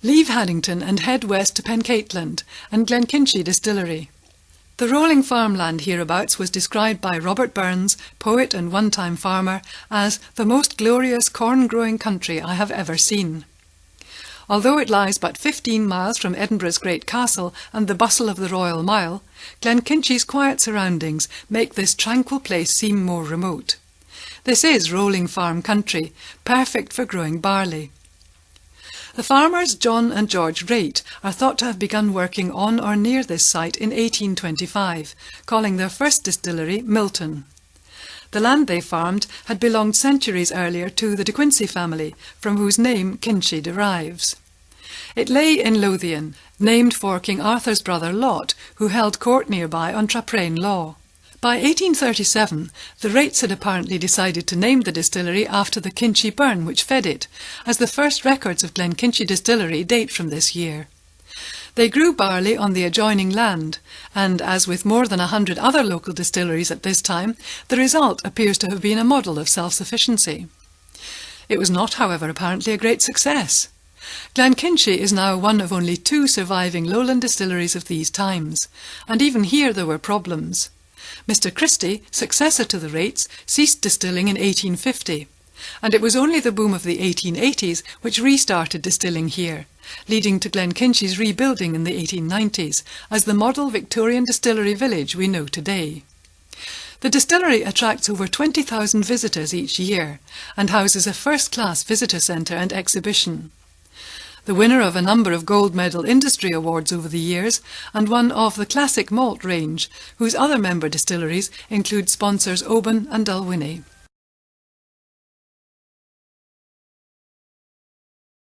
Leave Haddington and head west to Pencaitland and Glenkinchie Distillery. The rolling farmland hereabouts was described by Robert Burns, poet and one-time farmer, as the most glorious corn-growing country I have ever seen. Although it lies but 15 miles from Edinburgh's great castle and the bustle of the Royal Mile, Glenkinchie's quiet surroundings make this tranquil place seem more remote. This is rolling farm country, perfect for growing barley. The farmers John and George Rate are thought to have begun working on or near this site in 1825, calling their first distillery Milton. The land they farmed had belonged centuries earlier to the De Quincey family, from whose name Kinchie derives. It lay in Lothian, named for King Arthur's brother Lot, who held court nearby on Traprain law. By 1837, the Rates had apparently decided to name the distillery after the Kinchie burn which fed it, as the first records of Glenkinchie Distillery date from this year. They grew barley on the adjoining land, and as with more than 100 other local distilleries at this time, the result appears to have been a model of self-sufficiency. It was not, however, apparently a great success. Glenkinchie is now one of only 2 surviving lowland distilleries of these times, and even here there were problems. Mr. Christie, successor to the Rates, ceased distilling in 1850, and it was only the boom of the 1880s which restarted distilling here, leading to Glenkinchie's rebuilding in the 1890s as the model Victorian distillery village we know today. The distillery attracts over 20,000 visitors each year and houses a first-class visitor centre and exhibition. The winner of a number of gold medal industry awards over the years, and one of the classic malt range, whose other member distilleries include sponsors Oban and Dalwhinnie.